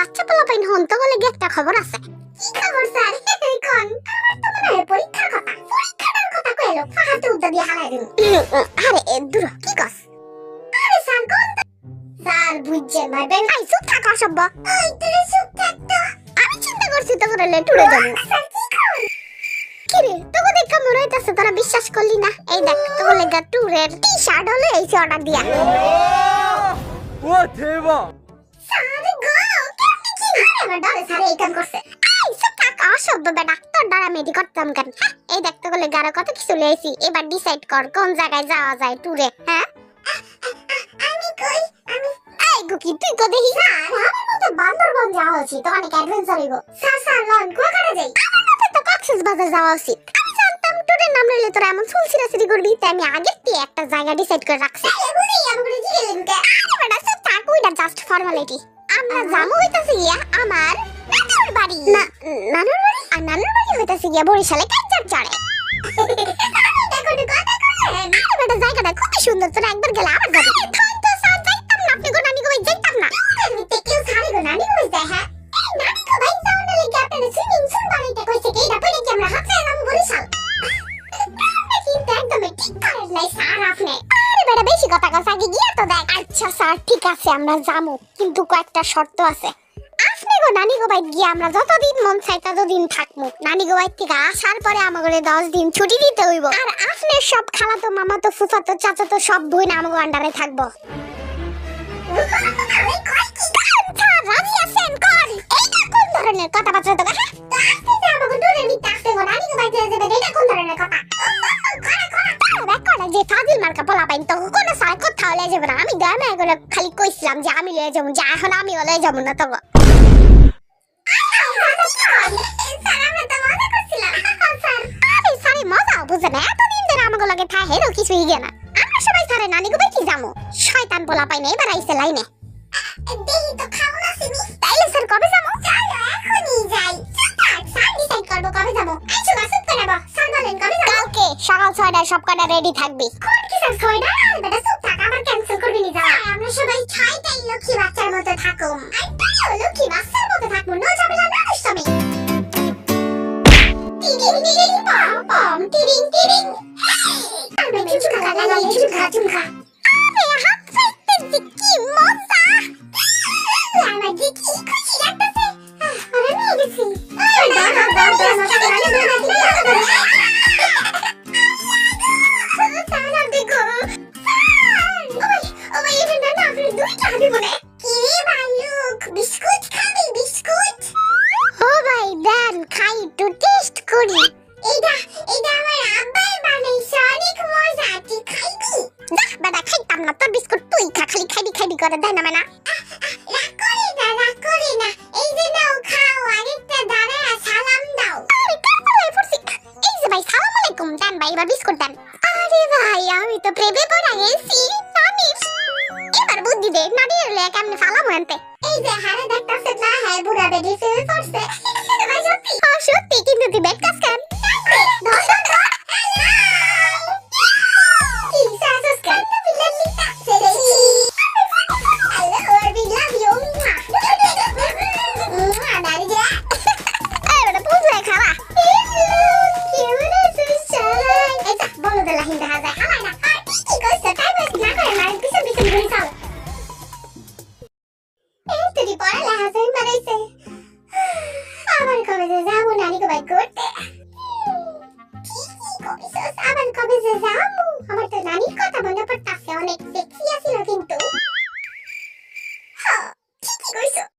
বাচ্চা পোলাপাইন হন তো বলে একটা খবর আছে। কি খবর স্যার? কোন? আমার তো মনে হয় পরীক্ষার কথা। পরীক্ষার কথা কইলো ফাহাতে উদ্দা দিয়ে হালাই দিন। আরে দূর কি কস? আরে স্যার কোন? স্যার বুঝছেন ভাই বেন আই চুপ থাক অসভ্য। ওই তুই চুপ থাক তো। আমি চিন্তা করছি তো করে টুরে যাব। স্যার কি কর? কি রে তোকে দেখা মনে হইতাছে তোরা বিশ্বাস করলি না। এই দেখ তোর লাগা টুরের টি-শার্ট হলে এই অর্ডার দিয়া। ও দেবা স্যার গো কেমনে কি আমার ডরে স্যার এই কাম করছে। আই চুপ থাক অসভ্য বেটা তোর ডরা মেডি করতাম কেন? হ্যাঁ এই দেখ তোকে লাগা আরো কত কিছু লইছি। এবার ডিসাইড কর কোন জায়গায় যাওয়া যায় টুরে। হ্যাঁ আমি কই আমি এই গুকি তুই কো দেখি। স্যার আমার মতে বান্দরবন যাওয়া উচিত তো অনেক অ্যাডভেঞ্চার হইব। স্যার লন কোথায় যাই? আমার মতে তো কক্সবাজার যাওয়া উচিত। আমি জানতাম টুরের নাম লইলে তোরা এমন ফুলছিরাছিরি করবি তাই আমি আগের থেকে একটা জায়গা ডিসাইড করে রাখছি। এগুলি আমাকে জিগেলেন কে? আরে বেটা চুপ থাক ওইটা জাস্ট ফর্মালিটি। আমরা যাবো হইতাছে গিয়া আমার নানুর বাড়ি। না নানুর বাড়ি? আর নানুর বাড়ি হইতাছে গিয়া বরিশালে কাইচার চড়ে। দেখো তো কথা কইলেন। আরে বেটা জায়গাটা খুব সুন্দর তোরা একবার গেলে আবার যাবি। ধন তো স্যার যাইতাম না আপনি গো নানি গো ভাই যাইতাম না। আমি তো কেউ ছাড়ি গো নানি গো ভাই যায়। হ্যাঁ এই নানি গো ভাই যাওয়ার লাগি আপনারা সুইমিং পুল বানাইতে কইছে কি এটা পরে কি আমরা হাতে নাম বরিশাল। কিন্তু একদমই ঠিক করেন নাই স্যার আপনি। আরে বেটা বেশি কথা কস আগে গিয়া তো দেখ। আচ্ছা স্যার ঠিক আছে আমরা যামু কিন্তু কয়েকটা শর্ত আছে। আপনি গো নানি গো ভাই গিয়া আমরা যতদিন মন চাই ততদিন থাকমু। নানি গো ভাই থেকে আসার পরে আমাগরে 10 দিন ছুটি দিতে হইব। আর আপনি সব খালাতো মামাতো ফুফাতো চাচাতো সব বোন আমাগো আন্ডারে থাকবো। রাজি আছেন কর এইটা কোন ধরনের কথাবার্তা তো? হ্যাঁ তো আসতে আমাগো দূরে নিতে আসতে গো নানি গো ভাই যাবে এটা কোন ধরনের কথা? যে ফাজিল মার্কা পোলা পাইন তো কোন সাই কোথাও লয়ে যাবে না। আমি গামে করে খালি কইছিলাম যে আমি লয়ে যাবো যা এখন আমি লয়ে যাবো না তো। কিছুই গে না আমরা সবাই সারে নানি গো কি যামু শয়তান পোলা পাইন এবার আইছে লাইনে। দেহি তো খাও না সিনি তাইলে স্যার কবে যামু? চলো এখনই যাই। স্যার ডিসাইড করব কবে যাবো। আইছো না চুপ করে বস স্যার বলেন কবে যাবো? কালকে সকাল 6টায় সব কটা রেডি থাকবি। কোন কি স্যার 6টা? বেটা চুপ থাক আবার ক্যান্সেল করবি নি যাও। আমরা সবাই 6টাই লক্ষ্মী বাচ্চার মতো থাকুম। আই লক্ষ্মী বাচ্চার মতো থাকবো নো ঝামেলা না দুষ্টমি। টিরিং টিরিং পম পম টিরিং টিরিং। আমি চুমকা লাগাই চুমকা। আরে হাত পাইতে কি মজা। আমার কি খুশি লাগতেছে। আরে নিয়ে গেছি। বিস্কুট খাবি বিস্কুট? ও ভাই দেন খাই একটু টেস্ট করি। এইটা আমার আব্বাই বানাইছে অনেক মজা তুই খাইবি? না বেটা খাইতাম না তোর বিস্কুট তুই খা খালি খাইবি করে দেয় না মানে। রাগ করি না এই যে নাও খাও আরেকটা দাঁড়ায় সালাম দাও। আরে কাপড়ে পড়ছি এই যে ভাই সালাম আলাইকুম দেন ভাই এবার বিস্কুট দেন। আরে ভাই আমি তো প্রেমে পড়া গেছি নানি এবার বুদ্ধি দে নানি এলে কেমনে সালাম আনতে। এই যে হারে দেখতাছে না হ্যাঁ বুড়া বেডি ফেল করছে। ভাই সত্যি সত্যি কিন্তু তুই বেড কাজ কর। আবার কবে যে যাবো নানি গো ভাই করতে? আবার কবে যে যাবো? আমার তো নানির কথা মনে পড়তাছে অনেক।